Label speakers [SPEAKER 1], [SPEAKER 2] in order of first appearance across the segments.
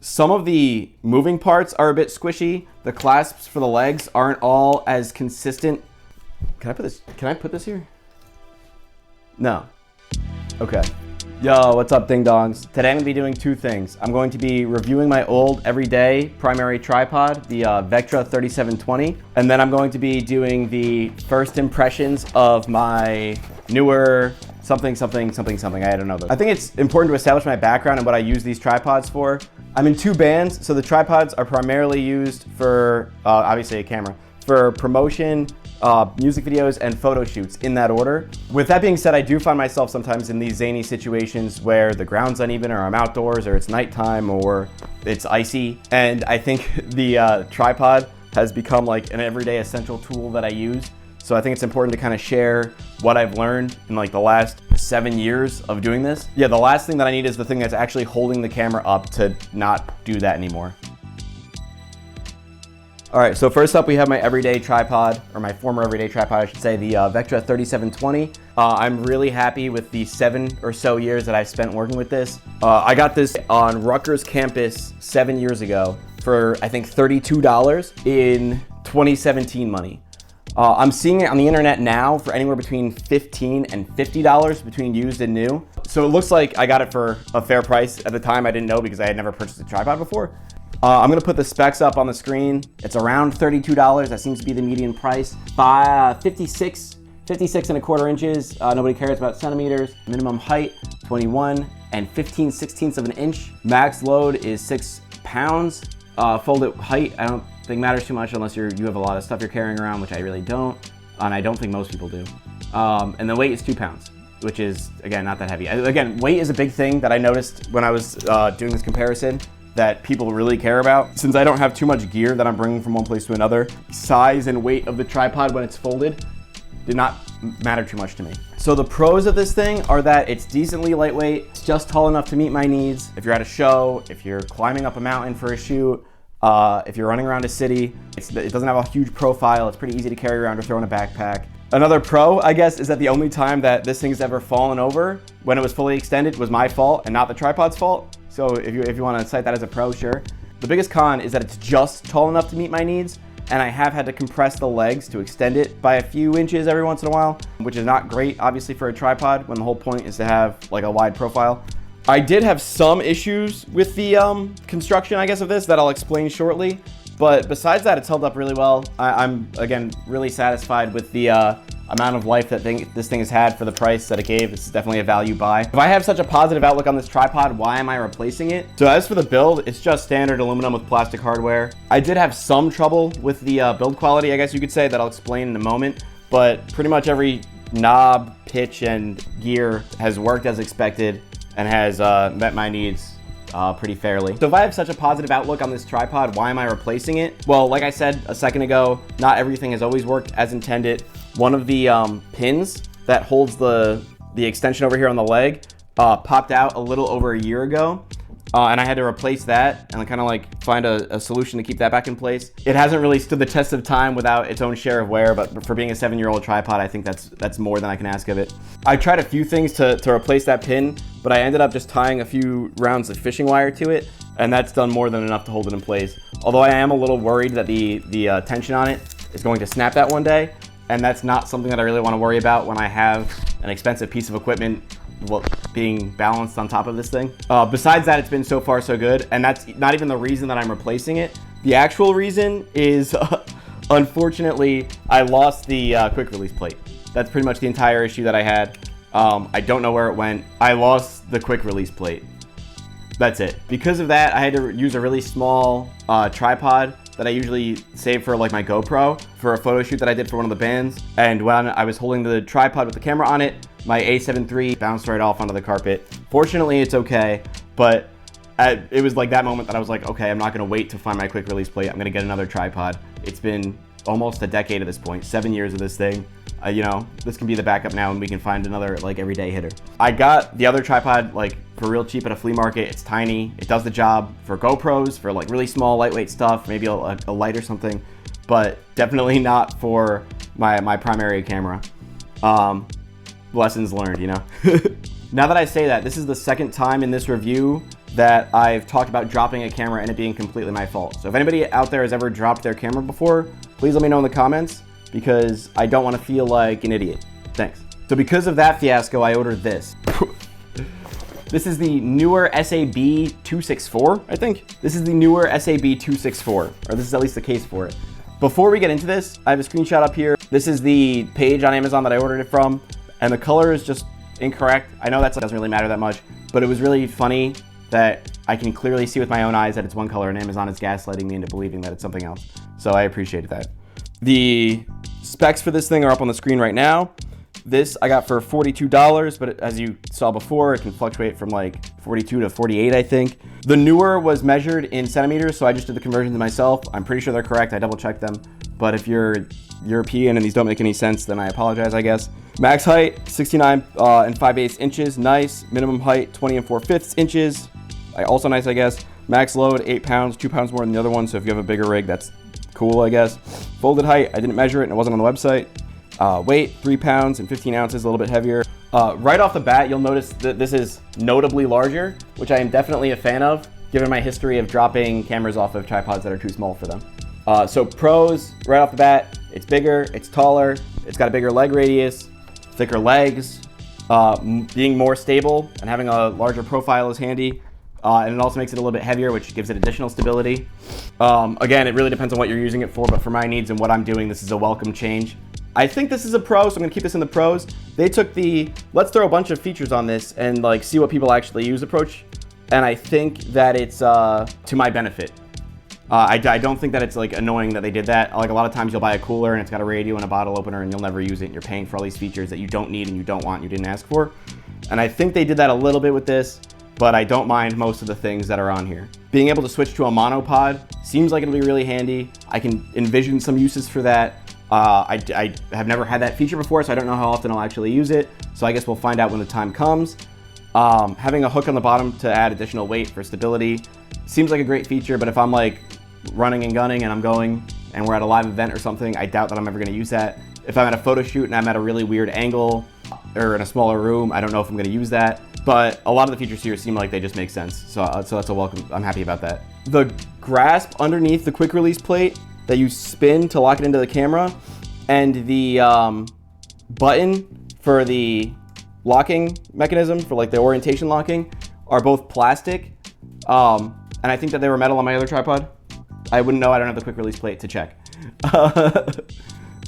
[SPEAKER 1] Some of the moving parts are a bit squishy. The clasps for the legs aren't all as consistent. Can I put this here? No. Okay. Yo, what's up, ding dongs? Today I'm gonna be doing two things. I'm going to be reviewing my old everyday primary tripod, the Vectra 3720, and then I'm going to be doing the first impressions of my newer something. I don't know. I think it's important to establish my background and what I use these tripods for. I'm in two bands, so the tripods are primarily used for, obviously a camera, for promotion, music videos, and photo shoots in that order. With that being said, I do find myself sometimes in these zany situations where the ground's uneven, or I'm outdoors, or it's nighttime, or it's icy. And I think the tripod has become like an everyday essential tool that I use. So I think it's important to kind of share what I've learned in like the last 7 years of doing this. Yeah, the last thing that I need is the thing that's actually holding the camera up to not do that anymore. All right, so first up we have my everyday tripod, or my former everyday tripod, I should say, the Vectra 3720. I'm really happy with the 7 or so years that I've spent working with this. I got this on Rutgers campus 7 years ago for, I think, $32 in 2017 money. I'm seeing it on the internet now for anywhere between $15 and $50 between used and new. So it looks like I got it for a fair price. At the time, I didn't know because I had never purchased a tripod before. I'm gonna put the specs up on the screen. It's around $32. That seems to be the median price. By 56 1/4 inches. Nobody cares about centimeters. Minimum height, 21 and 15/16 of an inch. Max load is 6 pounds. Folded height, I don't think matters too much unless you have a lot of stuff you're carrying around, which I really don't. And I don't think most people do. And the weight is 2 pounds, which is, again, not that heavy. Again, weight is a big thing that I noticed when I was doing this comparison that people really care about. Since I don't have too much gear that I'm bringing from one place to another, size and weight of the tripod when it's folded did not matter too much to me. So the pros of this thing are that it's decently lightweight. It's just tall enough to meet my needs. If you're at a show, if you're climbing up a mountain for a shoot, if you're running around a city, it doesn't have a huge profile. It's pretty easy to carry around or throw in a backpack. Another pro, I guess, is that the only time that this thing's ever fallen over when it was fully extended was my fault and not the tripod's fault. So if you want to cite that as a pro, sure. The biggest con is that it's just tall enough to meet my needs, and I have had to compress the legs to extend it by a few inches every once in a while, which is not great, obviously, for a tripod when the whole point is to have like a wide profile. I did have some issues with the construction, I guess, of this that I'll explain shortly. But besides that, it's held up really well. I'm, again, really satisfied with the amount of life that this thing has had for the price that it gave. It's definitely a value buy. If I have such a positive outlook on this tripod, why am I replacing it? So as for the build, it's just standard aluminum with plastic hardware. I did have some trouble with the build quality, I guess you could say, that I'll explain in a moment. But pretty much every knob, pitch, and gear has worked as expected and has met my needs pretty fairly. So if I have such a positive outlook on this tripod, why am I replacing it? Well, like I said a second ago, not everything has always worked as intended. One of the pins that holds the extension over here on the leg popped out a little over a year ago. And I had to replace that and kind of like find a solution to keep that back in place. It hasn't really stood the test of time without its own share of wear, but for being a 7-year-old tripod, I think that's more than I can ask of it. I tried a few things to replace that pin, but I ended up just tying a few rounds of fishing wire to it, and that's done more than enough to hold it in place. Although I am a little worried that the tension on it is going to snap that one day, and that's not something that I really want to worry about when I have an expensive piece of equipment being balanced on top of this thing. Besides that, it's been so far so good, and that's not even the reason that I'm replacing it. The actual reason is, unfortunately, I lost the quick release plate. That's pretty much the entire issue that I had. I don't know where it went. I lost the quick release plate. That's it. Because of that, I had to use a really small tripod that I usually save for like my GoPro for a photo shoot that I did for one of the bands. And when I was holding the tripod with the camera on it, my A7 III bounced right off onto the carpet. Fortunately, it's okay, but it was like that moment that I was like, okay, I'm not gonna wait to find my quick release plate. I'm gonna get another tripod. It's been almost a decade at this point, 7 years of this thing. You know, this can be the backup now and we can find another like everyday hitter. I got the other tripod like for real cheap at a flea market. It's tiny. It does the job for GoPros, for like really small, lightweight stuff, maybe a light or something, but definitely not for my primary camera. Lessons learned, you know? Now that I say that, this is the second time in this review that I've talked about dropping a camera and it being completely my fault. So if anybody out there has ever dropped their camera before, please let me know in the comments because I don't want to feel like an idiot. Thanks. So because of that fiasco, I ordered this. This is the Neewer SAB264, I think. This is the Neewer SAB264, or this is at least the case for it. Before we get into this, I have a screenshot up here. This is the page on Amazon that I ordered it from, and the color is just incorrect. I know that doesn't really matter that much, but it was really funny that I can clearly see with my own eyes that it's one color and Amazon is gaslighting me into believing that it's something else. So I appreciated that. The specs for this thing are up on the screen right now. This I got for $42, but as you saw before, it can fluctuate from like 42 to 48, I think. The Neewer was measured in centimeters, so I just did the conversions myself. I'm pretty sure they're correct. I double checked them. But if you're European and these don't make any sense, then I apologize, I guess. Max height, 69 and 5/8 inches, nice. Minimum height, 20 and 4/5 inches, also nice, I guess. Max load, 8 pounds, 2 pounds more than the other one, so if you have a bigger rig, that's cool, I guess. Folded height, I didn't measure it and it wasn't on the website. Weight, 3 pounds and 15 ounces, a little bit heavier. Right off the bat, you'll notice that this is notably larger, which I am definitely a fan of, given my history of dropping cameras off of tripods that are too small for them. So pros, right off the bat, it's bigger, it's taller, it's got a bigger leg radius, thicker legs, being more stable and having a larger profile is handy. And it also makes it a little bit heavier, which gives it additional stability. Again, it really depends on what you're using it for, but for my needs and what I'm doing, this is a welcome change. I think this is a pro, so I'm gonna keep this in the pros. They took the, let's throw a bunch of features on this and like see what people actually use approach. And I think that it's to my benefit. I don't think that it's like annoying that they did that. Like a lot of times you'll buy a cooler and it's got a radio and a bottle opener and you'll never use it and you're paying for all these features that you don't need and you don't want, you didn't ask for. And I think they did that a little bit with this, but I don't mind most of the things that are on here. Being able to switch to a monopod seems like it'll be really handy. I can envision some uses for that. I have never had that feature before, so I don't know how often I'll actually use it. So I guess we'll find out when the time comes. Having a hook on the bottom to add additional weight for stability seems like a great feature, but if I'm like running and gunning and I'm going and we're at a live event or something, I doubt that I'm ever gonna use that. If I'm at a photo shoot and I'm at a really weird angle or in a smaller room, I don't know if I'm gonna use that. But a lot of the features here seem like they just make sense. So that's a welcome, I'm happy about that. The grasp underneath the quick release plate that you spin to lock it into the camera and the button for the locking mechanism for like the orientation locking are both plastic. And I think that they were metal on my other tripod. I wouldn't know, I don't have the quick release plate to check. But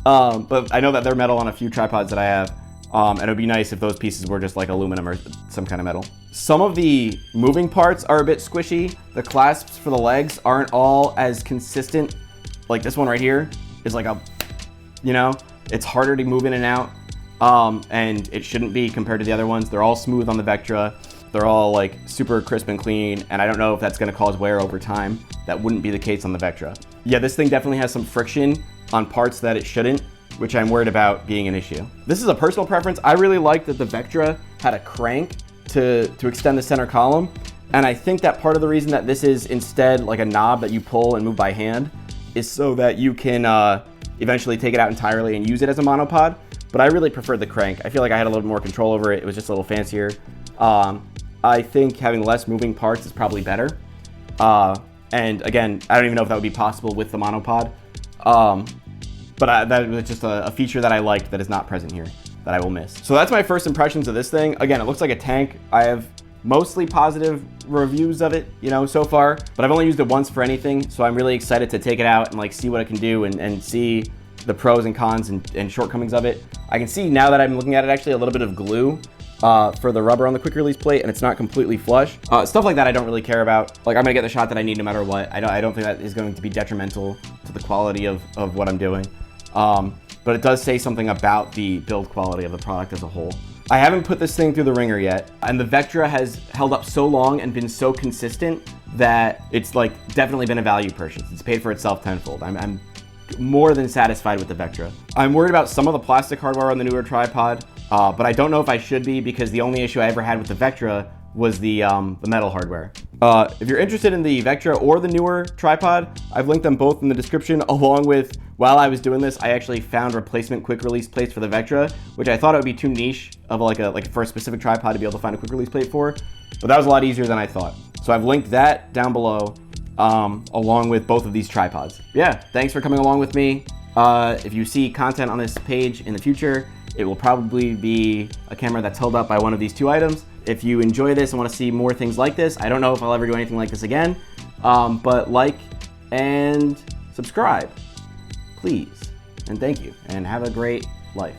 [SPEAKER 1] I know that they're metal on a few tripods that I have. And it would be nice if those pieces were just like aluminum or some kind of metal. Some of the moving parts are a bit squishy. The clasps for the legs aren't all as consistent. Like this one right here is like a, you know, it's harder to move in and out. And it shouldn't be compared to the other ones. They're all smooth on the Vectra. They're all like super crisp and clean. And I don't know if that's gonna cause wear over time. That wouldn't be the case on the Vectra. Yeah, this thing definitely has some friction on parts that it shouldn't, which I'm worried about being an issue. This is a personal preference. I really like that the Vectra had a crank to extend the center column. And I think that part of the reason that this is instead like a knob that you pull and move by hand is so that you can eventually take it out entirely and use it as a monopod. But I really preferred the crank. I feel like I had a little more control over it. It was just a little fancier. I think having less moving parts is probably better. And again, I don't even know if that would be possible with the monopod. But that was just a feature that I liked that is not present here, that I will miss. So that's my first impressions of this thing. Again, it looks like a tank. I have mostly positive reviews of it, you know, so far, but I've only used it once for anything. So I'm really excited to take it out and like see what it can do and see the pros and cons and shortcomings of it. I can see now that I'm looking at it actually a little bit of glue for the rubber on the quick release plate, and it's not completely flush. Stuff like that I don't really care about. Like I'm gonna get the shot that I need no matter what. I don't think that is going to be detrimental to the quality of what I'm doing. But it does say something about the build quality of the product as a whole. I haven't put this thing through the ringer yet, and the Vectra has held up so long and been so consistent that it's like definitely been a value purchase. It's paid for itself tenfold. I'm more than satisfied with the Vectra. I'm worried about some of the plastic hardware on the newer tripod, but I don't know if I should be because the only issue I ever had with the Vectra was the metal hardware. If you're interested in the Vectra or the newer tripod, I've linked them both in the description, along with, while I was doing this, I actually found replacement quick release plates for the Vectra, which I thought it would be too niche of like for a specific tripod to be able to find a quick release plate for. But that was a lot easier than I thought. So I've linked that down below, along with both of these tripods. Yeah, thanks for coming along with me. If you see content on this page in the future, it will probably be a camera that's held up by one of these two items. If you enjoy this and want to see more things like this, I don't know if I'll ever do anything like this again, but like and subscribe, please. And thank you, and have a great life.